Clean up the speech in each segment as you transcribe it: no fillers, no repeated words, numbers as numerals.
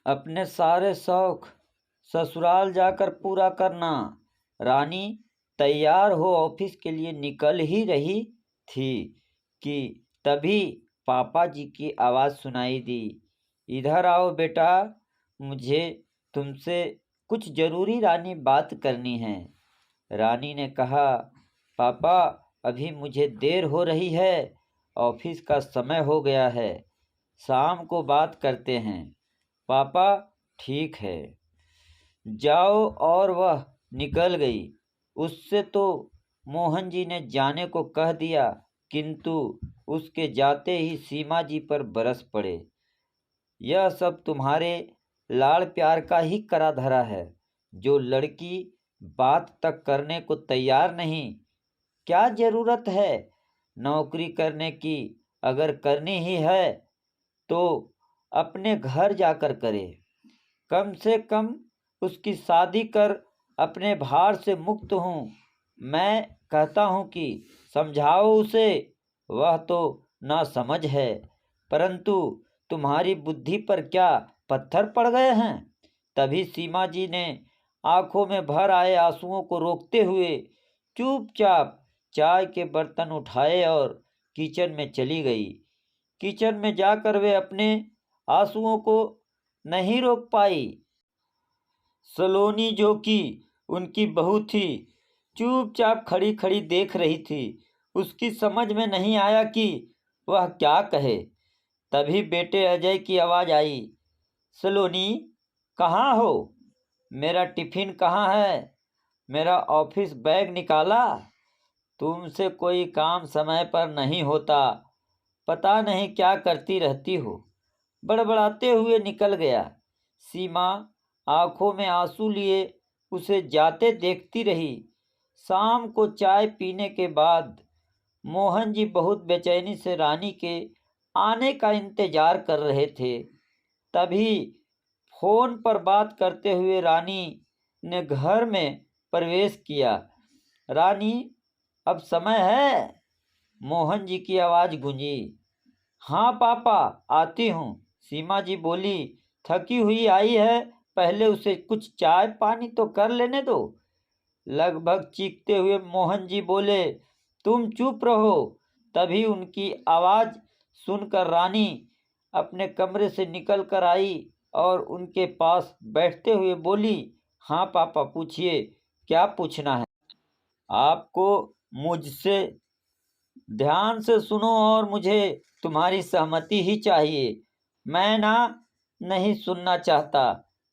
अपने सारे शौक ससुराल जाकर पूरा करना। रानी तैयार हो ऑफिस के लिए निकल ही रही थी कि तभी पापा जी की आवाज़ सुनाई दी। इधर आओ बेटा, मुझे तुमसे कुछ ज़रूरी रानी बात करनी है। रानी ने कहा, पापा अभी मुझे देर हो रही है, ऑफिस का समय हो गया है, शाम को बात करते हैं। पापा ठीक है, जाओ। और वह निकल गई। उससे तो मोहन जी ने जाने को कह दिया, किंतु उसके जाते ही सीमा जी पर बरस पड़े। यह सब तुम्हारे लाड़ प्यार का ही करा धरा है। जो लड़की बात तक करने को तैयार नहीं, क्या जरूरत है नौकरी करने की? अगर करनी ही है तो अपने घर जाकर करे। कम से कम उसकी शादी कर अपने भार से मुक्त हूँ। मैं कहता हूँ कि समझाओ उसे, वह तो ना समझ है, परंतु तुम्हारी बुद्धि पर क्या पत्थर पड़ गए हैं? तभी सीमा जी ने आंखों में भर आए आंसुओं को रोकते हुए चुपचाप चाय के बर्तन उठाए और किचन में चली गई। किचन में जाकर वे अपने आंसुओं को नहीं रोक पाई। सलोनी, जो कि उनकी बहू थी, चुपचाप खड़ी खड़ी देख रही थी। उसकी समझ में नहीं आया कि वह क्या कहे। तभी बेटे अजय की आवाज़ आई, सलोनी कहाँ हो? मेरा टिफिन कहाँ है? मेरा ऑफिस बैग निकाला? तुमसे कोई काम समय पर नहीं होता, पता नहीं क्या करती रहती हो। बड़बड़ाते हुए निकल गया। सीमा आंखों में आंसू लिए उसे जाते देखती रही। शाम को चाय पीने के बाद मोहन जी बहुत बेचैनी से रानी के आने का इंतजार कर रहे थे। तभी फोन पर बात करते हुए रानी ने घर में प्रवेश किया। रानी, अब समय है? मोहन जी की आवाज़ गूंजी। हाँ पापा, आती हूँ, सीमा जी बोली। थकी हुई आई है, पहले उसे कुछ चाय पानी तो कर लेने दो। लगभग चीखते हुए मोहन जी बोले, तुम चुप रहो। तभी उनकी आवाज़ सुनकर रानी अपने कमरे से निकल कर आई और उनके पास बैठते हुए बोली, हाँ पापा पूछिए, क्या पूछना है? आपको मुझसे ध्यान से सुनो और मुझे तुम्हारी सहमति ही चाहिए। मैं ना नहीं सुनना चाहता।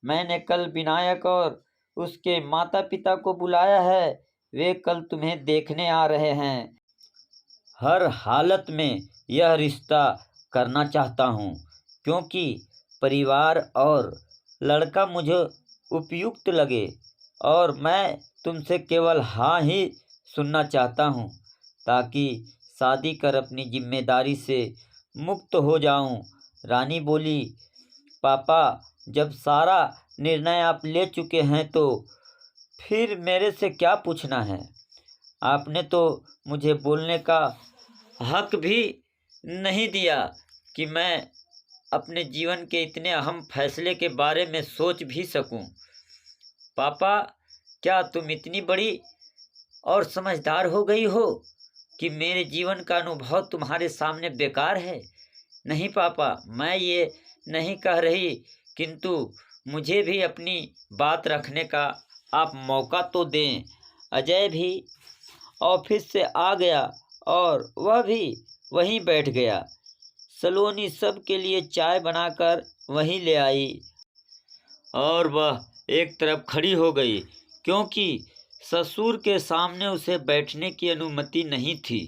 मैंने कल विनायक और उसके माता पिता को बुलाया है। वे कल तुम्हें देखने आ रहे हैं। हर हालत में यह रिश्ता करना चाहता हूँ, क्योंकि परिवार और लड़का मुझे उपयुक्त लगे और मैं तुमसे केवल हाँ ही सुनना चाहता हूँ, ताकि शादी कर अपनी जिम्मेदारी से मुक्त हो जाऊं। रानी बोली, पापा जब सारा निर्णय आप ले चुके हैं तो फिर मेरे से क्या पूछना है? आपने तो मुझे बोलने का हक भी नहीं दिया कि मैं अपने जीवन के इतने अहम फैसले के बारे में सोच भी सकूं। पापा, क्या तुम इतनी बड़ी और समझदार हो गई हो कि मेरे जीवन का अनुभव तुम्हारे सामने बेकार है? नहीं पापा, मैं ये नहीं कह रही, किंतु मुझे भी अपनी बात रखने का आप मौका तो दें। अजय भी ऑफिस से आ गया और वह भी वहीं बैठ गया। सलोनी सब के लिए चाय बनाकर वहीं ले आई और वह एक तरफ खड़ी हो गई, क्योंकि ससुर के सामने उसे बैठने की अनुमति नहीं थी।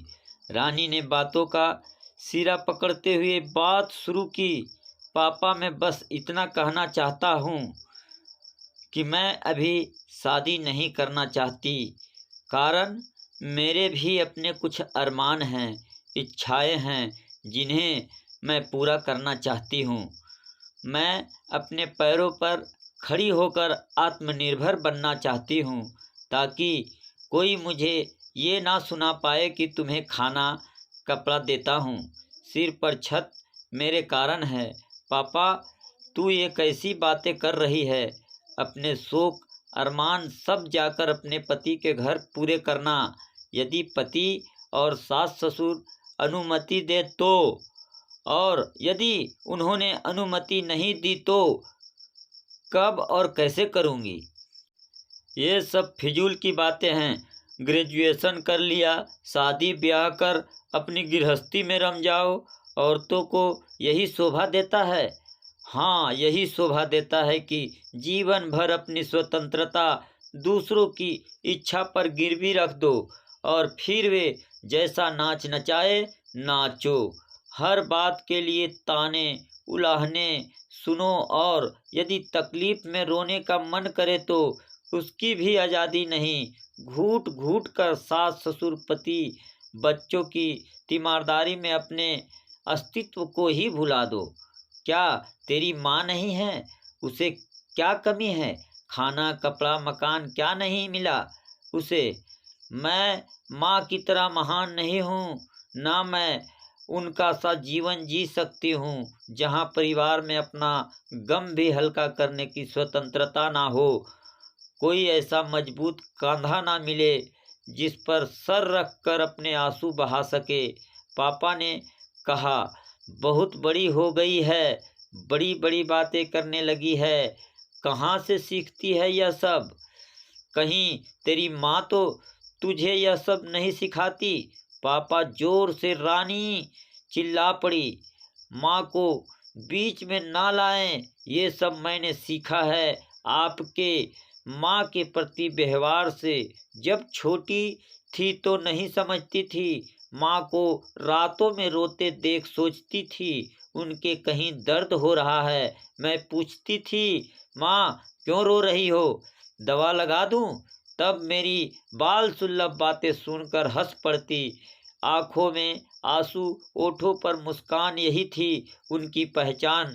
रानी ने बातों का सिरा पकड़ते हुए बात शुरू की। पापा, मैं बस इतना कहना चाहता हूँ कि मैं अभी शादी नहीं करना चाहती, कारण मेरे भी अपने कुछ अरमान हैं, इच्छाएं हैं, जिन्हें मैं पूरा करना चाहती हूँ। मैं अपने पैरों पर खड़ी होकर आत्मनिर्भर बनना चाहती हूँ, ताकि कोई मुझे ये ना सुना पाए कि तुम्हें खाना कपड़ा देता हूँ, सिर पर छत मेरे कारण है। पापा, तू ये कैसी बातें कर रही है? अपने शौक अरमान सब जाकर अपने पति के घर पूरे करना। यदि पति और सास ससुर अनुमति दे तो, और यदि उन्होंने अनुमति नहीं दी तो कब और कैसे करूँगी? ये सब फिजूल की बातें हैं। ग्रेजुएशन कर लिया, शादी ब्याह कर अपनी गृहस्थी में रम जाओ। औरतों को यही शोभा देता है। हाँ, यही शोभा देता है कि जीवन भर अपनी स्वतंत्रता दूसरों की इच्छा पर गिरवी रख दो और फिर वे जैसा नाच नचाए नाचो। हर बात के लिए ताने उलाहने सुनो, और यदि तकलीफ में रोने का मन करे तो उसकी भी आज़ादी नहीं। घूट घूट कर सास ससुर पति बच्चों की तीमारदारी में अपने अस्तित्व को ही भुला दो। क्या तेरी माँ नहीं है? उसे क्या कमी है? खाना कपड़ा मकान क्या नहीं मिला उसे? मैं माँ की तरह महान नहीं हूँ, ना मैं उनका सा जीवन जी सकती हूँ जहाँ परिवार में अपना गम भी हल्का करने की स्वतंत्रता ना हो। कोई ऐसा मजबूत कंधा ना मिले जिस पर सर रख कर अपने आंसू बहा सके। पापा ने कहा, बहुत बड़ी हो गई है, बड़ी बड़ी बातें करने लगी है, कहाँ से सीखती है यह सब? कहीं तेरी माँ तो तुझे यह सब नहीं सिखाती? पापा जोर से रानी चिल्ला पड़ी। माँ को बीच में ना लाएं, ये सब मैंने सीखा है आपके माँ के प्रति व्यवहार से। जब छोटी थी तो नहीं समझती थी। माँ को रातों में रोते देख सोचती थी उनके कहीं दर्द हो रहा है। मैं पूछती थी, माँ क्यों रो रही हो, दवा लगा दूं? तब मेरी बाल सुल्लभ बातें सुनकर हंस पड़ती। आंखों में आंसू, ओठों पर मुस्कान, यही थी उनकी पहचान।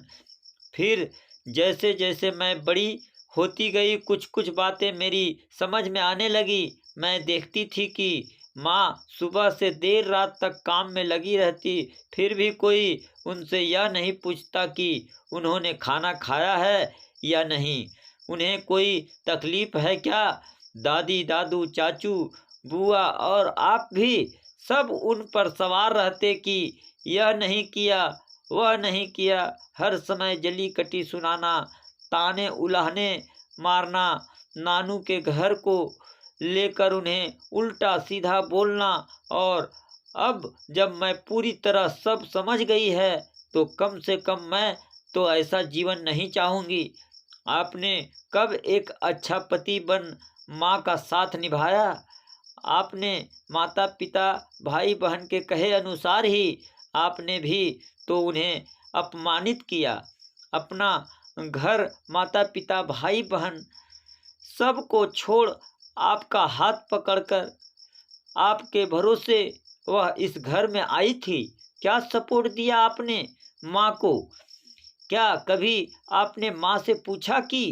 फिर जैसे जैसे मैं बड़ी होती गई कुछ कुछ बातें मेरी समझ में आने लगी। मैं देखती थी कि माँ सुबह से देर रात तक काम में लगी रहती, फिर भी कोई उनसे यह नहीं पूछता कि उन्होंने खाना खाया है या नहीं, उन्हें कोई तकलीफ है क्या। दादी दादू चाचू बुआ और आप भी सब उन पर सवार रहते कि यह नहीं किया वह नहीं किया। हर समय जली कटी सुनाना, ताने उलाहने मारना, नानू के घर को लेकर उन्हें उल्टा सीधा बोलना। और अब जब मैं पूरी तरह सब समझ गई है तो कम से कम मैं तो ऐसा जीवन नहीं चाहूँगी। आपने कब एक अच्छा पति बन माँ का साथ निभाया? आपने माता पिता भाई बहन के कहे अनुसार ही आपने भी तो उन्हें अपमानित किया। अपना घर, माता पिता भाई बहन सबको छोड़ आपका हाथ पकड़कर आपके भरोसे वह इस घर में आई थी। क्या सपोर्ट दिया आपने माँ को? क्या कभी आपने माँ से पूछा कि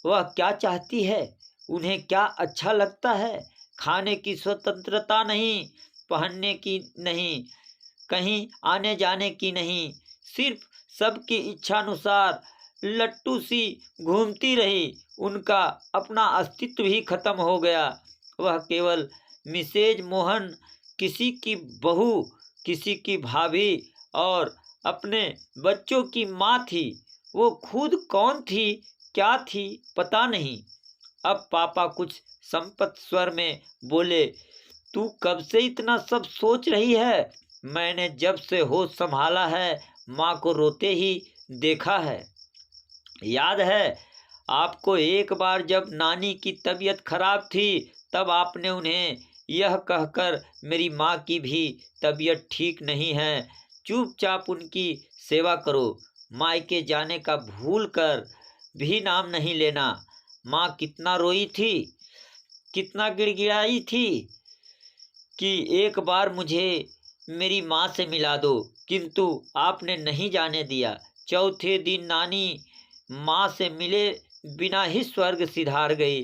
वह क्या चाहती है, उन्हें क्या अच्छा लगता है? खाने की स्वतंत्रता नहीं, पहनने की नहीं, कहीं आने जाने की नहीं, सिर्फ सबकी इच्छानुसार लट्टू सी घूमती रही। उनका अपना अस्तित्व ही खत्म हो गया। वह केवल मिसेज मोहन, किसी की बहू, किसी की भाभी और अपने बच्चों की माँ थी। वो खुद कौन थी, क्या थी, पता नहीं। अब पापा कुछ संपत स्वर में बोले, तू कब से इतना सब सोच रही है? मैंने जब से होश संभाला है माँ को रोते ही देखा है। याद है आपको एक बार जब नानी की तबीयत खराब थी तब आपने उन्हें यह कहकर मेरी माँ की भी तबीयत ठीक नहीं है, चुपचाप उनकी सेवा करो, मायके जाने का भूल कर भी नाम नहीं लेना। माँ कितना रोई थी, कितना गिड़गिड़ाई थी कि एक बार मुझे मेरी माँ से मिला दो, किंतु आपने नहीं जाने दिया। चौथे दिन नानी माँ से मिले बिना ही स्वर्ग सिधार गई।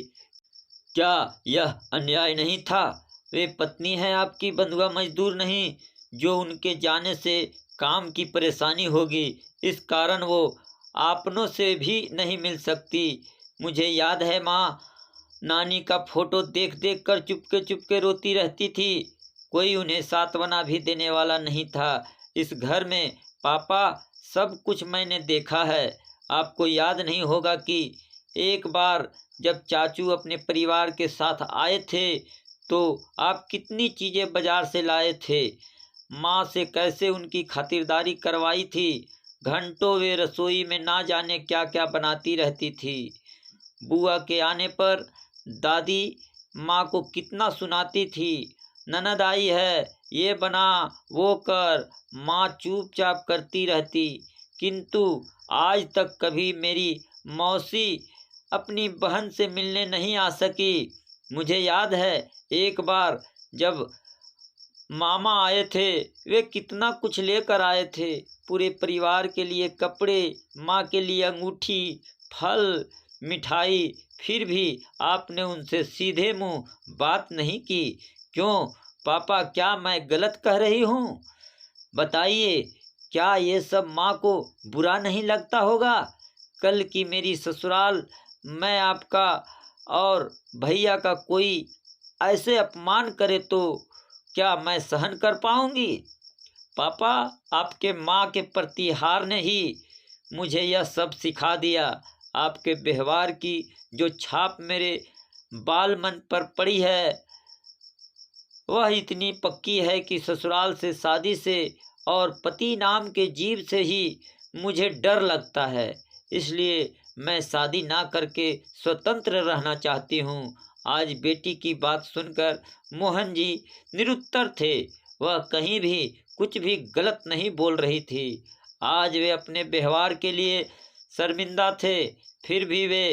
क्या यह अन्याय नहीं था? वे पत्नी हैं आपकी, बंधुआ मजदूर नहीं जो उनके जाने से काम की परेशानी होगी। इस कारण वो आपनों से भी नहीं मिल सकती। मुझे याद है माँ नानी का फोटो देख देख कर चुपके चुपके रोती रहती थी। कोई उन्हें सांत्वना भी देने वाला नहीं था। इस घर में पापा सब कुछ मैंने देखा है। आपको याद नहीं होगा कि एक बार जब चाचू अपने परिवार के साथ आए थे तो आप कितनी चीज़ें बाजार से लाए थे। माँ से कैसे उनकी खातिरदारी करवाई थी। घंटों वे रसोई में ना जाने क्या क्या बनाती रहती थी। बुआ के आने पर दादी माँ को कितना सुनाती थी। ननद आई है, ये बना वो कर। माँ चुपचाप करती रहती, किंतु आज तक कभी मेरी मौसी अपनी बहन से मिलने नहीं आ सकी। मुझे याद है एक बार जब मामा आए थे, वे कितना कुछ लेकर आए थे। पूरे परिवार के लिए कपड़े, माँ के लिए अंगूठी, फल, मिठाई। फिर भी आपने उनसे सीधे मुंह बात नहीं की। क्यों पापा, क्या मैं गलत कह रही हूँ? बताइए, क्या ये सब माँ को बुरा नहीं लगता होगा? कल की मेरी ससुराल मैं आपका और भैया का कोई ऐसे अपमान करे तो क्या मैं सहन कर पाऊंगी? पापा, आपके माँ के प्रतिहार ने ही मुझे यह सब सिखा दिया। आपके व्यवहार की जो छाप मेरे बाल मन पर पड़ी है वह इतनी पक्की है कि ससुराल से, शादी से और पति नाम के जीव से ही मुझे डर लगता है। इसलिए मैं शादी ना करके स्वतंत्र रहना चाहती हूँ। आज बेटी की बात सुनकर मोहन जी निरुत्तर थे। वह कहीं भी कुछ भी गलत नहीं बोल रही थी। आज वे अपने व्यवहार के लिए शर्मिंदा थे। फिर भी वे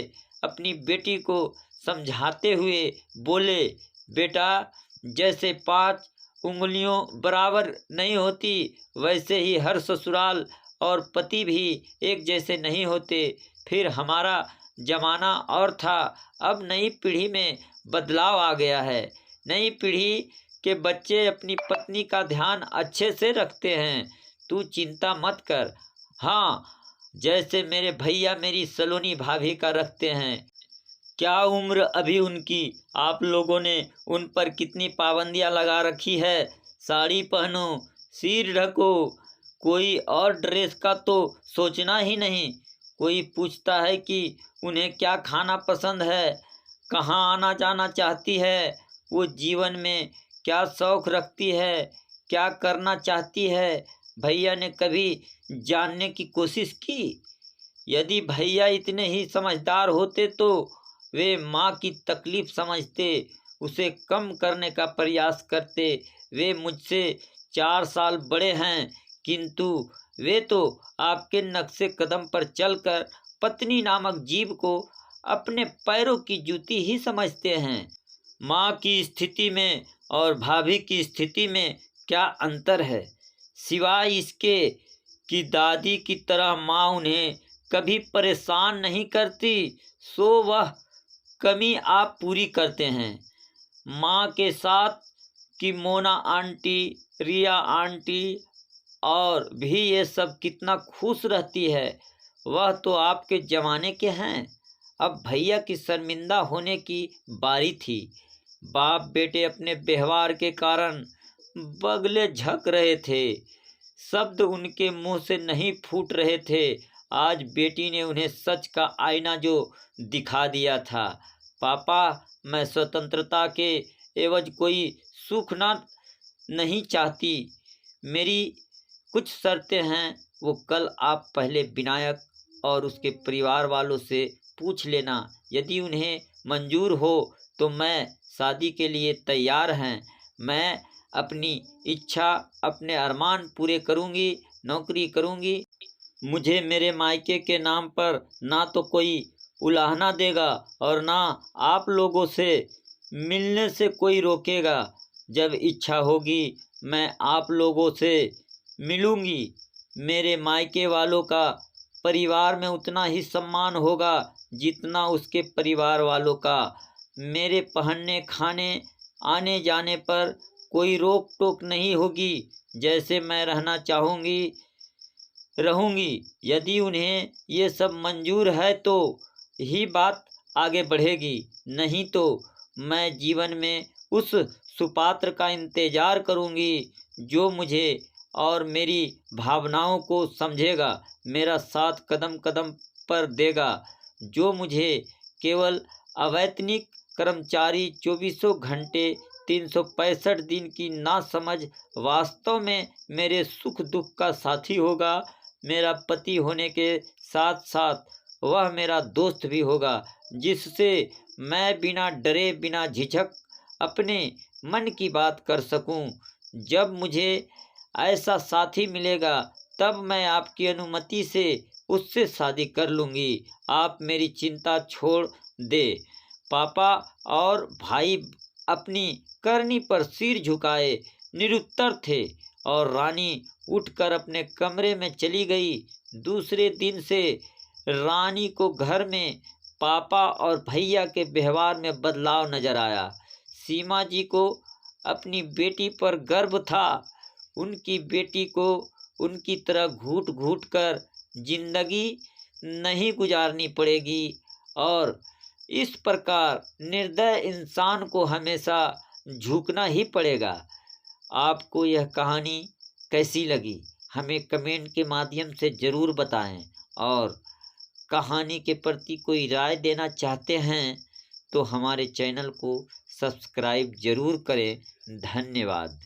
अपनी बेटी को समझाते हुए बोले, बेटा, जैसे 5 उंगलियों बराबर नहीं होती, वैसे ही हर ससुराल और पति भी एक जैसे नहीं होते। फिर हमारा जमाना और था, अब नई पीढ़ी में बदलाव आ गया है। नई पीढ़ी के बच्चे अपनी पत्नी का ध्यान अच्छे से रखते हैं। तू चिंता मत कर। हाँ, जैसे मेरे भैया मेरी सलोनी भाभी का रखते हैं। क्या उम्र अभी उनकी, आप लोगों ने उन पर कितनी पाबंदियां लगा रखी है। साड़ी पहनो, सिर ढको, कोई और ड्रेस का तो सोचना ही नहीं। कोई पूछता है कि उन्हें क्या खाना पसंद है, कहाँ आना जाना चाहती है, वो जीवन में क्या शौक रखती है, क्या करना चाहती है। भैया ने कभी जानने की कोशिश की? यदि भैया इतने ही समझदार होते तो वे माँ की तकलीफ समझते, उसे कम करने का प्रयास करते। वे मुझसे 4 साल बड़े हैं, किंतु वे तो आपके नक्शे कदम पर चलकर पत्नी नामक जीव को अपने पैरों की जूती ही समझते हैं। माँ की स्थिति में और भाभी की स्थिति में क्या अंतर है? सिवाय इसके कि दादी की तरह माँ उन्हें कभी परेशान नहीं करती, सो वह कमी आप पूरी करते हैं। माँ के साथ कि मोना आंटी, रिया आंटी और भी ये सब कितना खुश रहती है, वह तो आपके ज़माने के हैं। अब भैया की शर्मिंदा होने की बारी थी। बाप बेटे अपने व्यवहार के कारण बगले झक रहे थे। शब्द उनके मुंह से नहीं फूट रहे थे। आज बेटी ने उन्हें सच का आईना जो दिखा दिया था। पापा, मैं स्वतंत्रता के एवज कोई सुख ना नहीं चाहती। मेरी कुछ शर्तें हैं, वो कल आप पहले विनायक और उसके परिवार वालों से पूछ लेना। यदि उन्हें मंजूर हो तो मैं शादी के लिए तैयार हैं। मैं अपनी इच्छा, अपने अरमान पूरे करूंगी, नौकरी करूंगी। मुझे मेरे मायके के नाम पर ना तो कोई उलाहना देगा और ना आप लोगों से मिलने से कोई रोकेगा। जब इच्छा होगी मैं आप लोगों से मिलूंगी। मेरे मायके वालों का परिवार में उतना ही सम्मान होगा जितना उसके परिवार वालों का। मेरे पहनने, खाने, आने जाने पर कोई रोक टोक नहीं होगी। जैसे मैं रहना चाहूँगी रहूँगी। यदि उन्हें ये सब मंजूर है तो ही बात आगे बढ़ेगी, नहीं तो मैं जीवन में उस सुपात्र का इंतज़ार करूँगी जो मुझे और मेरी भावनाओं को समझेगा, मेरा साथ कदम कदम पर देगा, जो मुझे केवल अवैतनिक कर्मचारी 24 घंटे 365 दिन की नासमझ वास्तव में मेरे सुख दुख का साथी होगा, मेरा पति होने के साथ साथ वह मेरा दोस्त भी होगा, जिससे मैं बिना डरे बिना झिझक अपने मन की बात कर सकूं। जब मुझे ऐसा साथी मिलेगा तब मैं आपकी अनुमति से उससे शादी कर लूँगी। आप मेरी चिंता छोड़ दें। पापा और भाई अपनी करनी पर सिर झुकाए निरुत्तर थे और रानी उठकर अपने कमरे में चली गई। दूसरे दिन से रानी को घर में पापा और भैया के व्यवहार में बदलाव नजर आया। सीमा जी को अपनी बेटी पर गर्व था। उनकी बेटी को उनकी तरह घूट घूट कर जिंदगी नहीं गुजारनी पड़ेगी और इस प्रकार निर्दय इंसान को हमेशा झुकना ही पड़ेगा। आपको यह कहानी कैसी लगी हमें कमेंट के माध्यम से ज़रूर बताएं और कहानी के प्रति कोई राय देना चाहते हैं तो हमारे चैनल को सब्सक्राइब ज़रूर करें। धन्यवाद।